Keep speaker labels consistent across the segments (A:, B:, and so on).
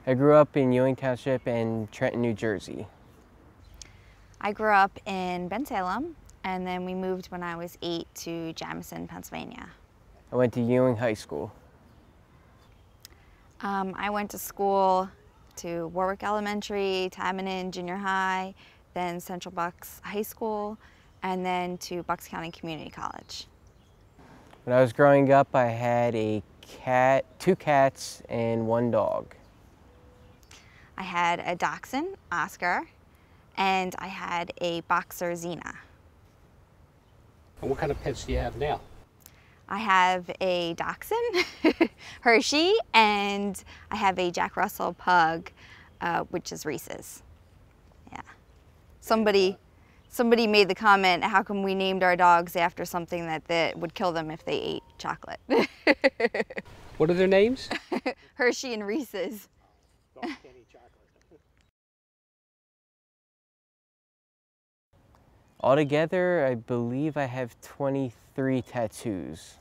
A: I grew up in Ewing Township and Trenton, New Jersey.
B: I grew up in Bensalem, and then we moved when I was 8 to Jamison, Pennsylvania.
A: I went to Ewing High School.
B: I went to school to Warwick Elementary, Tamanin Junior High, then Central Bucks High School, and then to Bucks County Community College.
A: When I was growing up, I had a cat, 2 cats, and 1 dog.
B: I had a dachshund, Oscar, and I had a boxer, Xena.
C: And what kind of pets do you have now?
B: I have a dachshund, Hershey, and I have a Jack Russell pug, which is Reese's. Yeah. Somebody made the comment, how come we named our dogs after something that would kill them if they ate chocolate?
C: What are their names?
B: Hershey and Reese's.
C: Dogs can't eat chocolate.
A: Altogether, I believe I have 23 tattoos.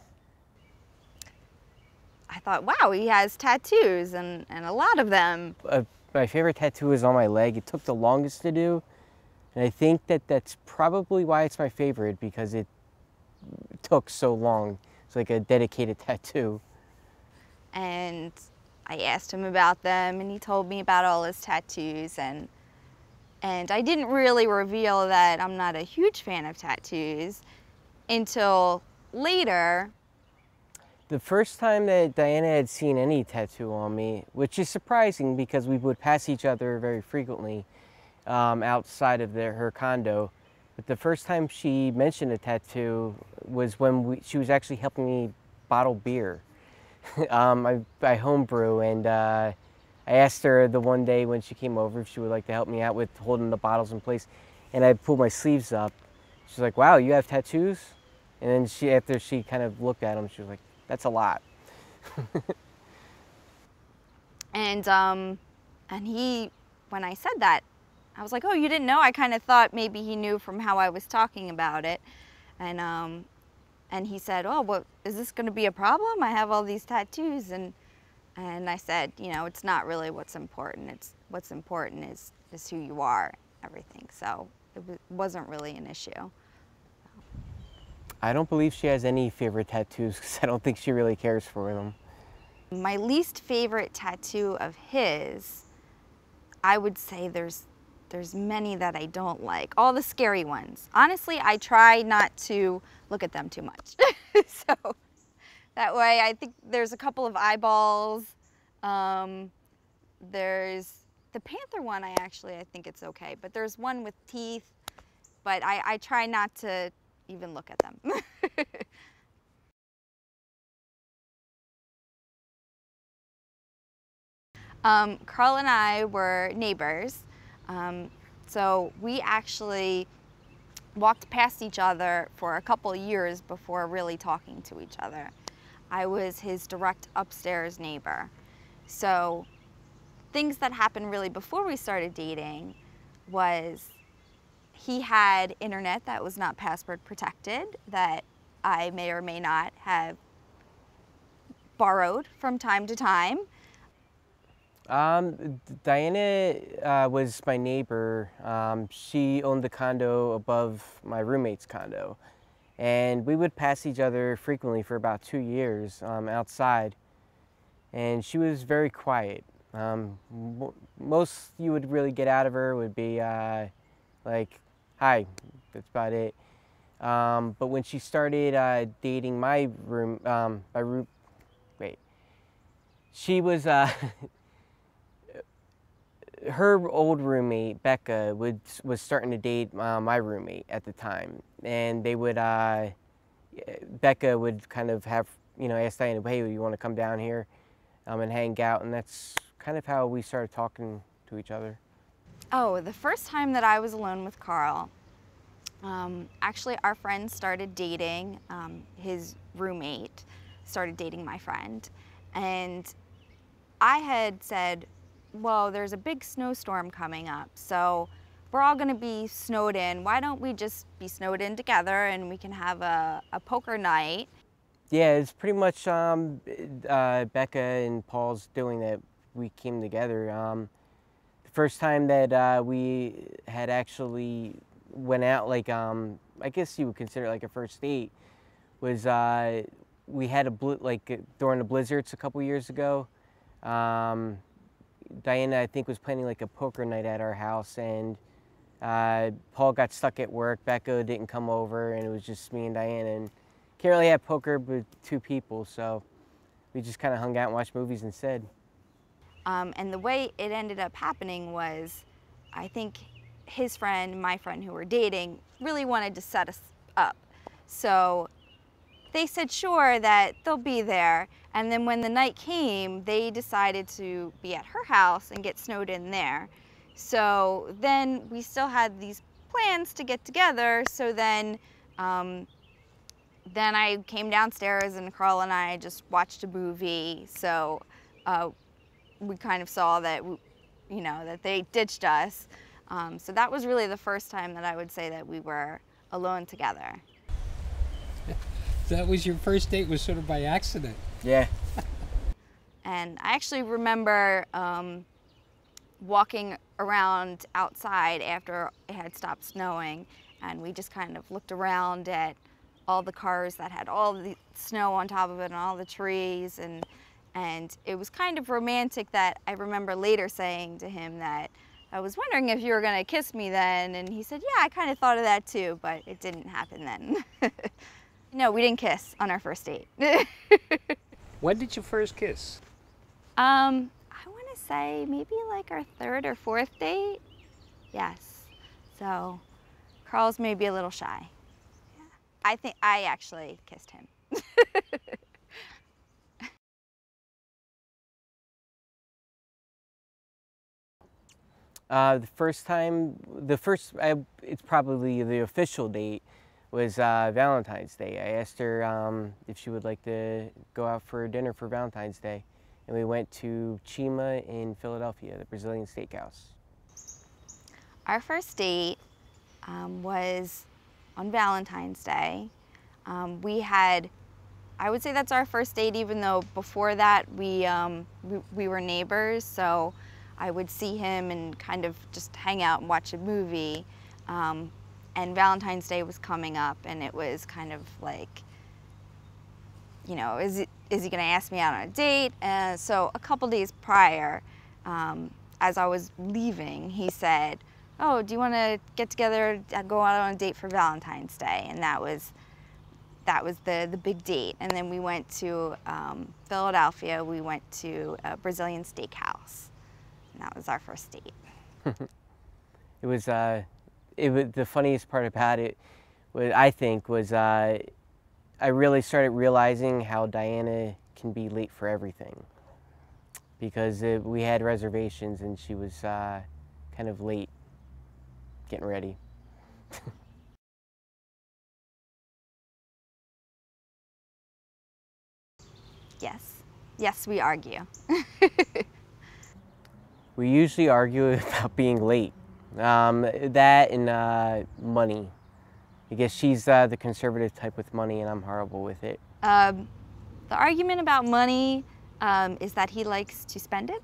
B: I thought, wow, he has tattoos and a lot of them.
A: My favorite tattoo is on my leg. It took the longest to do, and I think that's probably why it's my favorite, because it took so long. It's like a dedicated tattoo.
B: And I asked him about them, and he told me about all his tattoos, and I didn't really reveal that I'm not a huge fan of tattoos until later.
A: The first time that Diana had seen any tattoo on me, which is surprising because we would pass each other very frequently outside of her condo, but the first time she mentioned a tattoo was when she was actually helping me bottle beer. I homebrew, and I asked her the one day when she came over if she would like to help me out with holding the bottles in place, and I pulled my sleeves up. She's like, "Wow, you have tattoos?" And then after she kind of looked at them, she was like, "That's a lot."
B: And he, when I said that, I was like, "Oh, you didn't know?" I kind of thought maybe he knew from how I was talking about it, and he said, "Oh, well, is this going to be a problem? I have all these tattoos." And I said, you know, it's not really what's important. It's what's important is who you are, everything. So it wasn't really an issue.
A: I don't believe she has any favorite tattoos because I don't think she really cares for them.
B: My least favorite tattoo of his, I would say there's many that I don't like. All the scary ones. Honestly, I try not to look at them too much. So that way, I think there's a couple of eyeballs. There's the panther one, I think it's okay. But there's one with teeth, but I try not to even look at them. Carl and I were neighbors. So we actually walked past each other for a couple years before really talking to each other. I was his direct upstairs neighbor. So things that happened really before we started dating was he had internet that was not password protected that I may or may not have borrowed from time to time.
A: Diana was my neighbor. She owned the condo above my roommate's condo. And we would pass each other frequently for about 2 years outside. And she was very quiet. Most you would really get out of her would be like, "Hi," that's about it. But when she started dating my she was, her old roommate, Becca, was starting to date my roommate at the time. And they would, Becca would kind of have, ask Diana, "Hey, you want to come down here and hang out?" And that's kind of how we started talking to each other.
B: Oh, the first time that I was alone with Carl, actually our friend started dating, his roommate started dating my friend. And I had said, well, there's a big snowstorm coming up, so we're all gonna be snowed in. Why don't we just be snowed in together and we can have a poker night?
A: Yeah, it's pretty much Becca and Paul's doing that. we came together. The first time that we had actually went out, like I guess you would consider it like a first date, was we had during the blizzards a couple years ago. Diana, I think, was planning like a poker night at our house, and Paul got stuck at work. Becca didn't come over, and it was just me and Diana. And can't really have poker with two people, so we just kind of hung out and watched movies instead.
B: And the way it ended up happening was, I think his friend, my friend who were dating, really wanted to set us up. So they said sure, that they'll be there. And then when the night came, they decided to be at her house and get snowed in there. So then we still had these plans to get together. So then I came downstairs and Carl and I just watched a movie. So we kind of saw that, that they ditched us. So that was really the first time that I would say that we were alone together.
C: That was your first date, was sort of by accident.
A: Yeah.
B: And I actually remember walking around outside after it had stopped snowing, and we just kind of looked around at all the cars that had all the snow on top of it and all the trees, and it was kind of romantic. That I remember later saying to him that I was wondering if you were going to kiss me then, and he said, yeah, I kind of thought of that too, but it didn't happen then. No, we didn't kiss on our first date.
C: When did you first kiss?
B: I want to say maybe like our third or fourth date. Yes. So Carl's maybe a little shy. Yeah. I think I actually kissed him.
A: It's probably the official date was Valentine's Day. I asked her if she would like to go out for dinner for Valentine's Day, and we went to Chima in Philadelphia, the Brazilian steakhouse.
B: Our first date was on Valentine's Day. I would say that's our first date, even though before that we were neighbors, so I would see him and kind of just hang out and watch a movie. And Valentine's Day was coming up, and it was kind of like, is he going to ask me out on a date? So a couple days prior, as I was leaving, he said, oh, do you want to get together and go out on a date for Valentine's Day? And that was the big date. And then we went to Philadelphia. We went to a Brazilian steakhouse. And that was our first date.
A: It was the funniest part about it, I think, was I really started realizing how Diana can be late for everything, because we had reservations and she was kind of late getting ready.
B: Yes, we argue.
A: We usually argue about being late. That and money. I guess she's the conservative type with money, and I'm horrible with it.
B: The argument about money is that he likes to spend it,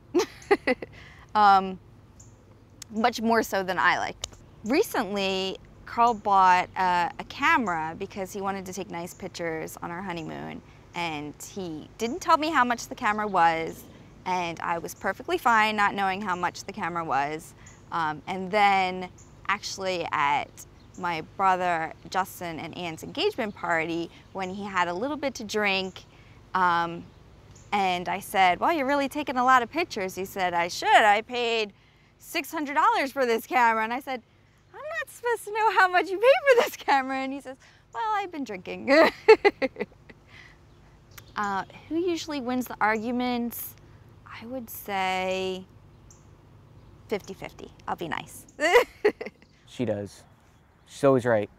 B: much more so than I like. Recently, Carl bought a camera because he wanted to take nice pictures on our honeymoon, and he didn't tell me how much the camera was, and I was perfectly fine not knowing how much the camera was. And then actually at my brother Justin and Ann's engagement party, when he had a little bit to drink, and I said, well, you're really taking a lot of pictures. He said, I should. I paid $600 for this camera. And I said, I'm not supposed to know how much you paid for this camera. And he says, well, I've been drinking. Who usually wins the arguments? I would say 50-50. I'll be nice.
A: She does. She's always right.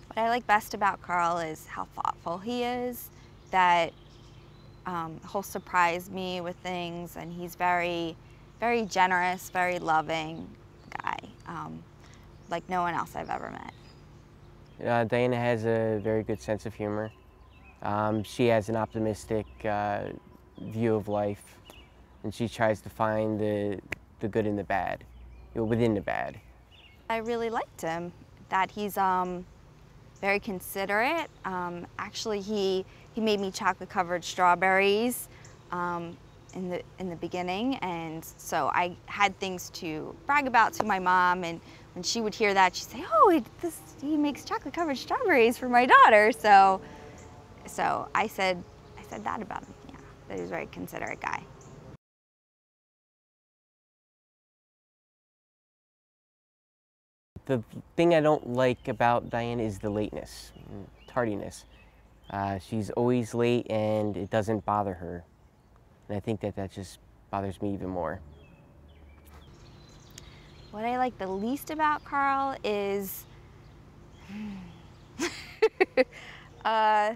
B: What I like best about Carl is how thoughtful he is, that he'll surprise me with things, and he's very, very generous, very loving guy, like no one else I've ever met.
A: Diana has a very good sense of humor. She has an optimistic view of life, and she tries to find the good in the bad, within the bad.
B: I really liked him, that he's very considerate. Actually, he made me chocolate-covered strawberries in the beginning, and so I had things to brag about to my mom. And when she would hear that, she'd say, "Oh, he makes chocolate-covered strawberries for my daughter." So I said that about him. Yeah, that he was a very considerate guy.
A: The thing I don't like about Diane is the lateness, tardiness. She's always late and it doesn't bother her. And I think that just bothers me even more.
B: What I like the least about Carl is, I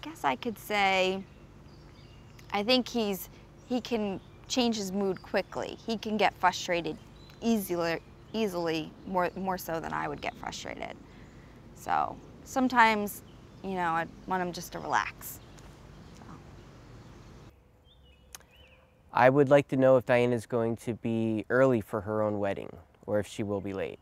B: guess I could say, I think he can change his mood quickly. He can get frustrated easily, more so than I would get frustrated. So sometimes, I want him just to relax. So.
A: I would like to know if Diane is going to be early for her own wedding, or if she will be late.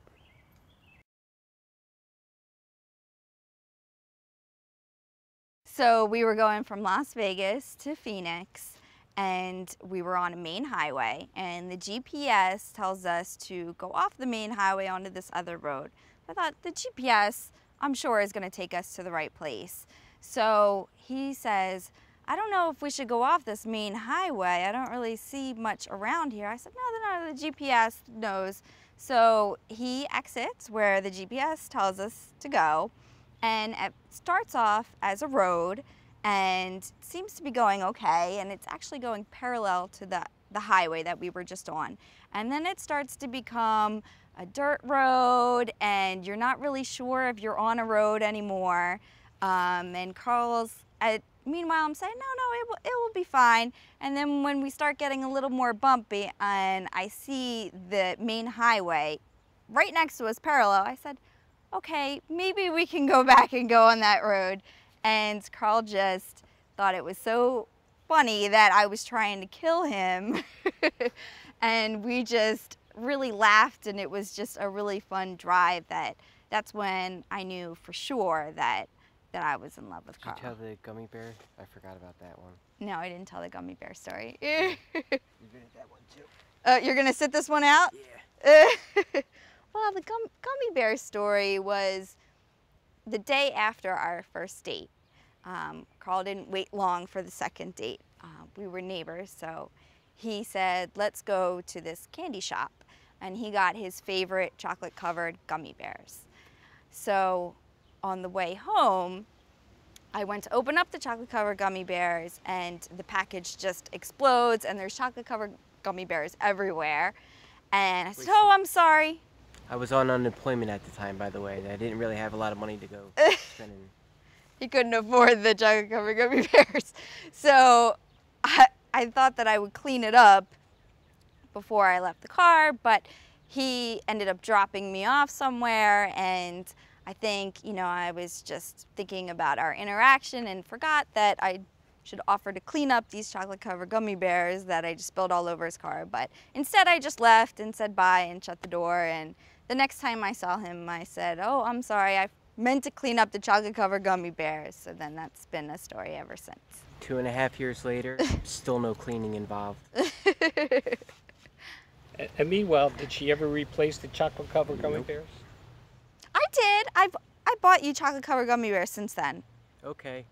B: So we were going from Las Vegas to Phoenix, and we were on a main highway, and the GPS tells us to go off the main highway onto this other road. I thought, the GPS, I'm sure, is going to take us to the right place. So he says, "I don't know if we should go off this main highway. I don't really see much around here." I said, "No, the GPS knows." So he exits where the GPS tells us to go, and it starts off as a road and seems to be going okay, and it's actually going parallel to the highway that we were just on. And then it starts to become a dirt road, and you're not really sure if you're on a road anymore. And meanwhile, I'm saying, no, it will be fine. And then when we start getting a little more bumpy and I see the main highway right next to us parallel, I said, okay, maybe we can go back and go on that road. And Carl just thought it was so funny that I was trying to kill him. And we just really laughed, and it was just a really fun drive. That's when I knew for sure that I was in love with Carl.
A: Did you tell the gummy bear? I forgot about that one.
B: No, I didn't tell the gummy bear story.
A: You're good at that one too.
B: You're gonna sit this one out?
A: Yeah.
B: Well, the gummy bear story was the day after our first date. Carl didn't wait long for the second date. We were neighbors, so he said, "Let's go to this candy shop." And he got his favorite chocolate-covered gummy bears. So on the way home, I went to open up the chocolate-covered gummy bears, and the package just explodes, and there's chocolate-covered gummy bears everywhere. And I said, "Oh, I'm sorry."
A: I was on unemployment at the time, by the way. I didn't really have a lot of money to go spending.
B: He couldn't afford the chocolate-covered gummy bears. So I thought that I would clean it up before I left the car, but he ended up dropping me off somewhere, and I think, I was just thinking about our interaction and forgot that I should offer to clean up these chocolate-covered gummy bears that I just spilled all over his car. But instead, I just left and said bye and shut the door. And the next time I saw him, I said, "Oh, I'm sorry, I meant to clean up the chocolate-covered gummy bears." So then that's been a story ever since.
A: 2.5 years later, still no cleaning involved.
C: And meanwhile, did she ever replace the chocolate-covered gummy bears?
B: I did. I bought you chocolate-covered gummy bears since then.
A: Okay.